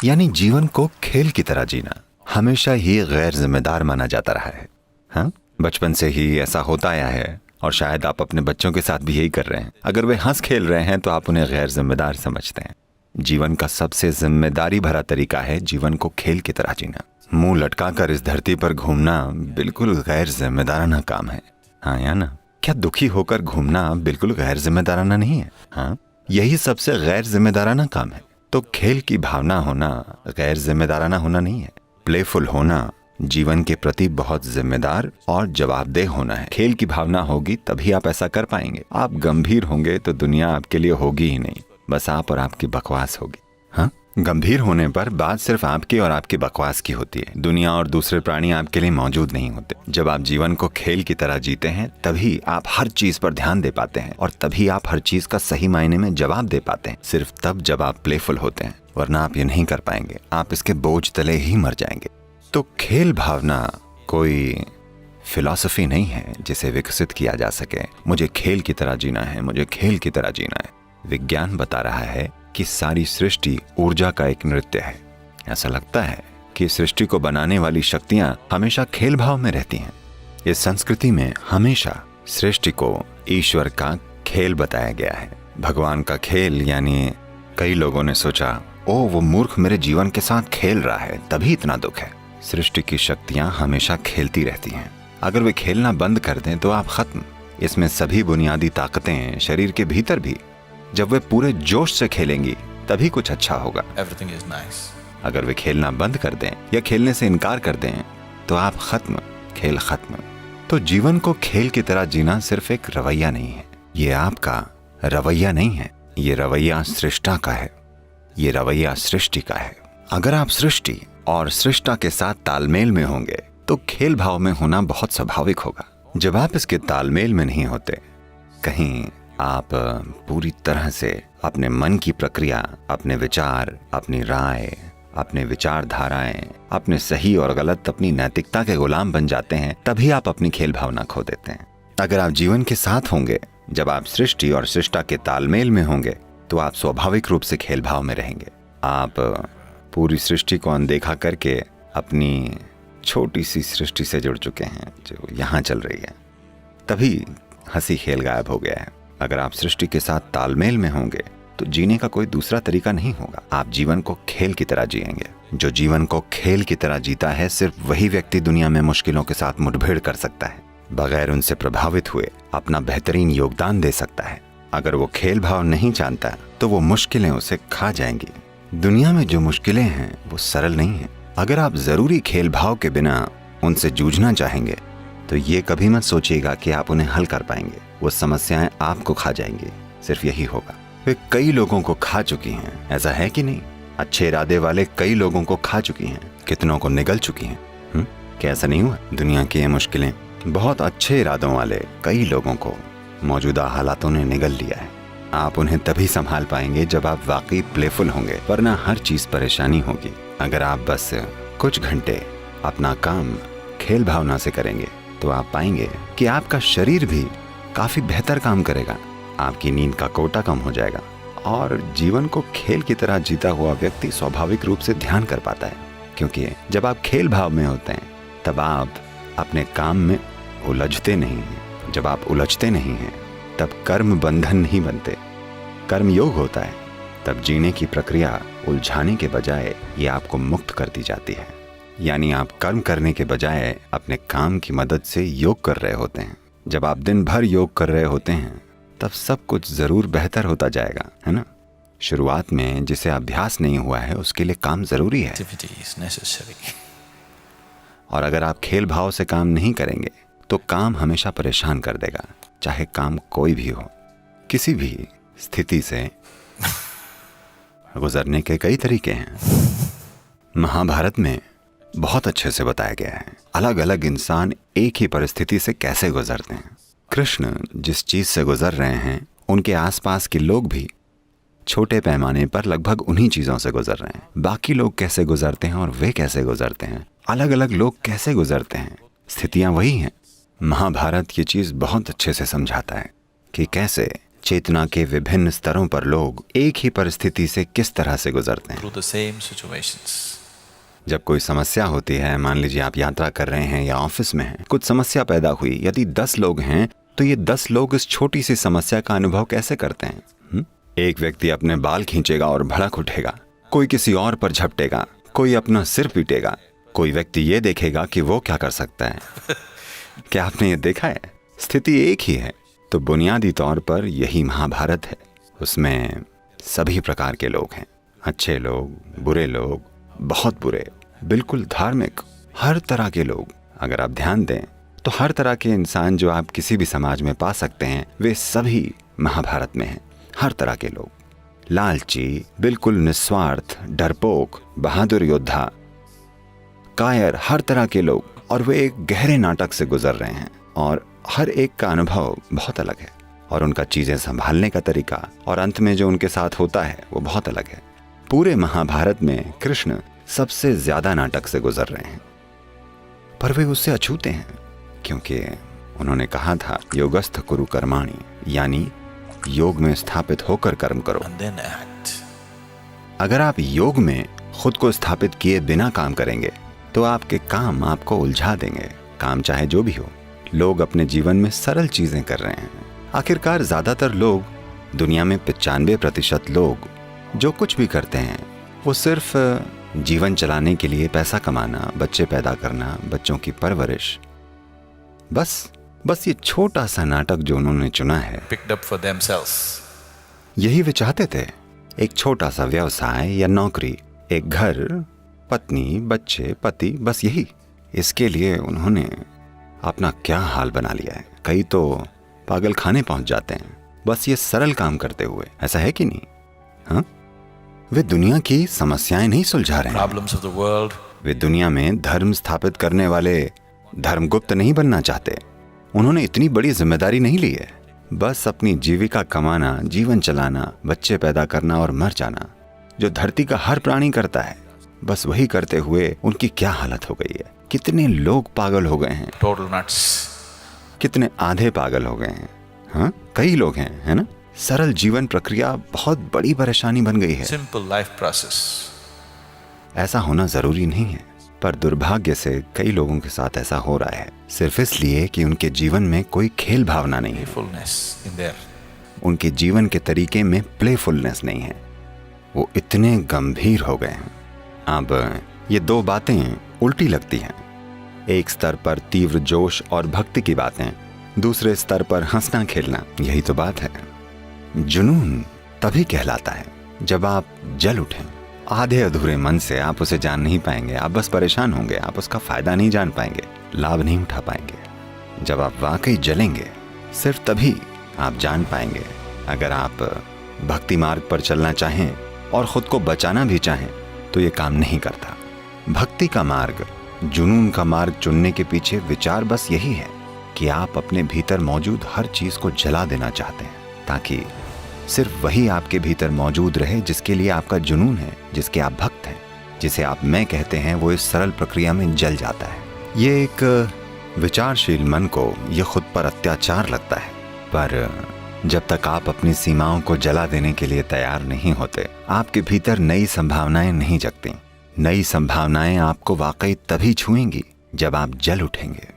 यानी जीवन को खेल की तरह जीना हमेशा ही गैर जिम्मेदार माना जाता रहा है। हाँ, बचपन से ही ऐसा होता आया है और शायद आप अपने बच्चों के साथ भी यही कर रहे हैं। अगर वे हंस खेल रहे हैं तो आप उन्हें गैर जिम्मेदार समझते हैं। जीवन का सबसे जिम्मेदारी भरा तरीका है जीवन को खेल की तरह जीना। मुंह लटकाकर इस धरती पर घूमना बिल्कुल गैर जिम्मेदाराना काम है। हाँ या ना? क्या दुखी होकर घूमना बिल्कुल गैर जिम्मेदाराना नहीं है? हाँ, यही सबसे गैर जिम्मेदाराना काम है। तो खेल की भावना होना गैर जिम्मेदाराना होना नहीं है। प्लेफुल होना जीवन के प्रति बहुत जिम्मेदार और जवाबदेह होना है। खेल की भावना होगी तभी आप ऐसा कर पाएंगे। आप गंभीर होंगे तो दुनिया आपके लिए होगी ही नहीं, बस आप और आपकी बकवास होगी। हाँ, गंभीर होने पर बात सिर्फ आपकी और आपकी बकवास की होती है। दुनिया और दूसरे प्राणी आपके लिए मौजूद नहीं होते। जब आप जीवन को खेल की तरह जीते हैं तभी आप हर चीज पर ध्यान दे पाते हैं और तभी आप हर चीज का सही मायने में जवाब दे पाते हैं। सिर्फ तब जब आप प्लेफुल होते हैं, वरना आप ये नहीं कर पाएंगे। आप इसके बोझ तले ही मर जाएंगे। तो खेल भावना कोई फिलॉसफी नहीं है जिसे विकसित किया जा सके। मुझे खेल की तरह जीना है, मुझे खेल की तरह जीना है। विज्ञान बता रहा है कि सारी सृष्टि ऊर्जा का एक नृत्य है। ऐसा लगता है कि सृष्टि को बनाने वाली शक्तियां हमेशा खेल भाव में रहती हैं। इस संस्कृति में हमेशा सृष्टि को ईश्वर का खेल बताया गया है, भगवान का खेल। यानी कई लोगों ने सोचा, ओ वो मूर्ख मेरे जीवन के साथ खेल रहा है तभी इतना दुख है। सृष्टि की शक्तियां हमेशा खेलती रहती हैं। अगर वे खेलना बंद कर दें तो आप खत्म। इसमें सभी बुनियादी ताकतें शरीर के भीतर भी, जब वे पूरे जोश से खेलेंगी तभी कुछ अच्छा होगा। Everything is nice. अगर वे खेलना बंद कर दें या खेलने से इनकार कर दें तो आप खत्म, खेल खत्म। तो जीवन को खेल की तरह जीना सिर्फ एक रवैया नहीं है। ये आपका रवैया नहीं है, ये रवैया सृष्टा का है, ये रवैया सृष्टि का है। अगर आप सृष्टि और सृष्टा के साथ तालमेल में होंगे तो खेल भाव में होना बहुत स्वाभाविक होगा। जब आप इसके तालमेल में नहीं होते, कहीं आप पूरी तरह से अपने मन की प्रक्रिया, अपने विचार, अपनी राय, अपने विचारधाराएं, अपने सही और गलत, अपनी नैतिकता के गुलाम बन जाते हैं, तभी आप अपनी खेल भावना खो देते हैं। अगर आप जीवन के साथ होंगे, जब आप सृष्टि और सृष्टा के तालमेल में होंगे, तो आप स्वाभाविक रूप से खेल भाव में रहेंगे। आप पूरी सृष्टि को अनदेखा करके अपनी छोटी सी सृष्टि से जुड़ चुके हैं जो यहाँ चल रही है, तभी हंसी खेल गायब हो गया है। अगर आप सृष्टि के साथ तालमेल में होंगे तो जीने का कोई दूसरा तरीका नहीं होगा। आप जीवन को खेल की तरह जिएंगे। जो जीवन को खेल की तरह जीता है, सिर्फ वही व्यक्ति दुनिया में मुश्किलों के साथ मुठभेड़ कर सकता है, बगैर उनसे प्रभावित हुए अपना बेहतरीन योगदान दे सकता है। अगर वो खेल भाव नहीं जानता तो वो मुश्किलें उसे खा जाएंगी। दुनिया में जो मुश्किलें हैं वो सरल नहीं है। अगर आप जरूरी खेल भाव के बिना उनसे जूझना चाहेंगे तो ये कभी मत सोचिएगा कि आप उन्हें हल कर पाएंगे। वो समस्याएं आपको खा जाएंगी, सिर्फ यही होगा। वे कई लोगों को खा चुकी हैं, ऐसा है कि नहीं? अच्छे इरादे वाले कई लोगों को खा चुकी हैं, कितनों को निगल चुकी हैं। क्या ऐसा नहीं हुआ? दुनिया की ये मुश्किलें बहुत अच्छे इरादों वाले कई लोगों को मौजूदा हालातों ने निगल लिया है। आप उन्हें तभी संभाल पाएंगे जब आप वाकई प्लेफुल होंगे, वरना हर चीज परेशानी होगी। अगर आप बस कुछ घंटे अपना काम खेल भावना से करेंगे तो आप पाएंगे कि आपका शरीर भी काफी बेहतर काम करेगा, आपकी नींद का कोटा कम हो जाएगा और जीवन को खेल की तरह जीता हुआ व्यक्ति स्वाभाविक रूप से ध्यान कर पाता है। क्योंकि जब आप खेल भाव में होते हैं तब आप अपने काम में उलझते नहीं हैं। जब आप उलझते नहीं हैं तब कर्म बंधन नहीं बनते, कर्म योग होता है। तब जीने की प्रक्रिया उलझाने के बजाय ये आपको मुक्त कर दी जाती है। यानी आप कर्म करने के बजाय अपने काम की मदद से योग कर रहे होते हैं। जब आप दिन भर योग कर रहे होते हैं तब सब कुछ जरूर बेहतर होता जाएगा, है ना? शुरुआत में जिसे अभ्यास नहीं हुआ है उसके लिए काम जरूरी है। और अगर आप खेल भाव से काम नहीं करेंगे तो काम हमेशा परेशान कर देगा, चाहे काम कोई भी हो। किसी भी स्थिति से गुजरने के कई तरीके हैं। महाभारत में बहुत अच्छे से बताया गया है अलग अलग इंसान एक ही परिस्थिति से कैसे गुजरते हैं। कृष्ण जिस चीज से गुजर रहे हैं उनके आसपास के लोग भी छोटे पैमाने पर लगभग उन्हीं चीजों से गुजर रहे हैं। बाकी लोग कैसे गुजरते हैं और वे कैसे गुजरते हैं, अलग अलग लोग कैसे गुजरते हैं, स्थितियां वही हैं। महाभारत ये चीज बहुत अच्छे से समझाता है कि कैसे चेतना के विभिन्न स्तरों पर लोग एक ही परिस्थिति से किस तरह से गुजरते हैं। through the same situations. जब कोई समस्या होती है, मान लीजिए आप यात्रा कर रहे हैं या ऑफिस में हैं, कुछ समस्या पैदा हुई, यदि 10 लोग हैं तो ये 10 लोग इस छोटी सी समस्या का अनुभव कैसे करते हैं? एक व्यक्ति अपने बाल खींचेगा और भड़क उठेगा, कोई किसी और पर झपटेगा, कोई अपना सिर पीटेगा, कोई व्यक्ति ये देखेगा कि वो क्या कर सकता है। क्या आपने ये देखा है? स्थिति एक ही है। तो बुनियादी तौर पर यही महाभारत है। उसमें सभी प्रकार के लोग हैं, अच्छे लोग, बुरे लोग, बहुत बुरे, बिल्कुल धार्मिक, हर तरह के लोग। अगर आप ध्यान दें तो हर तरह के इंसान जो आप किसी भी समाज में पा सकते हैं वे सभी महाभारत में हैं। हर तरह के लोग, लालची, बिल्कुल निस्वार्थ, डरपोक, बहादुर योद्धा, कायर, हर तरह के लोग, और वे एक गहरे नाटक से गुजर रहे हैं और हर एक का अनुभव बहुत अलग है और उनका चीजें संभालने का तरीका और अंत में जो उनके साथ होता है वो बहुत अलग है। पूरे महाभारत में कृष्ण सबसे ज्यादा नाटक से गुजर रहे हैं, पर वे उससे अछूते हैं क्योंकि उन्होंने कहा था योगस्थ कुरु कर्माणि, यानी योग में स्थापित होकर कर्म करो। And then act. अगर आप योग में खुद को स्थापित किए बिना काम करेंगे तो आपके काम आपको उलझा देंगे, काम चाहे जो भी हो। लोग अपने जीवन में सरल चीजें कर रहे हैं। आखिरकार ज्यादातर लोग, दुनिया में 95% लोग जो कुछ भी करते हैं वो सिर्फ जीवन चलाने के लिए, पैसा कमाना, बच्चे पैदा करना, बच्चों की परवरिश, बस ये छोटा सा नाटक जो उन्होंने चुना है, Picked up for themselves. यही वे चाहते थे। एक छोटा सा व्यवसाय या नौकरी, एक घर, पत्नी, बच्चे, पति, बस यही। इसके लिए उन्होंने अपना क्या हाल बना लिया है। कई तो पागल खाने पहुंच जाते हैं बस ये सरल काम करते हुए। ऐसा है कि नहीं? हाँ, वे दुनिया की समस्याएं नहीं सुलझा रहे हैं। Problems of the world. वे दुनिया में धर्म स्थापित करने वाले धर्मगुप्त नहीं बनना चाहते। उन्होंने इतनी बड़ी जिम्मेदारी नहीं ली है। बस अपनी जीविका कमाना, जीवन चलाना, बच्चे पैदा करना और मर जाना, जो धरती का हर प्राणी करता है, बस वही करते हुए उनकी क्या हालत हो गई है। कितने लोग पागल हो गए हैं, Total nuts. कितने आधे पागल हो गए हैं। हाँ, कई लोग हैं, है ना। सरल जीवन प्रक्रिया बहुत बड़ी परेशानी बन गई है। Simple life process. ऐसा होना जरूरी नहीं है, पर दुर्भाग्य से कई लोगों के साथ ऐसा हो रहा है, सिर्फ इसलिए कि उनके जीवन में कोई खेल भावना नहीं है। Playfulness in there. उनके जीवन के तरीके में प्लेफुलनेस नहीं है। वो इतने गंभीर हो गए हैं। अब ये दो बातें उल्टी लगती हैं। एक स्तर पर तीव्र जोश और भक्ति की बातें, दूसरे स्तर पर हंसना खेलना, यही तो बात है। जुनून तभी कहलाता है जब आप जल उठें। आधे अधूरे मन से आप उसे जान नहीं पाएंगे, आप बस परेशान होंगे, आप उसका फायदा नहीं जान पाएंगे, लाभ नहीं उठा पाएंगे। जब आप वाकई जलेंगे, सिर्फ तभी आप जान पाएंगे। अगर आप भक्ति मार्ग पर चलना चाहें और खुद को बचाना भी चाहें तो ये काम नहीं करता। भक्ति का मार्ग, जुनून का मार्ग चुनने के पीछे विचार बस यही है कि आप अपने भीतर मौजूद हर चीज को जला देना चाहते हैं, ताकि सिर्फ वही आपके भीतर मौजूद रहे जिसके लिए आपका जुनून है, जिसके आप भक्त हैं, जिसे आप मैं कहते हैं, वो इस सरल प्रक्रिया में जल जाता है। ये एक विचारशील मन को ये खुद पर अत्याचार लगता है, पर जब तक आप अपनी सीमाओं को जला देने के लिए तैयार नहीं होते, आपके भीतर नई संभावनाएं नहीं जगती। नई संभावनाएं आपको वाकई तभी छुएंगी जब आप जल उठेंगे।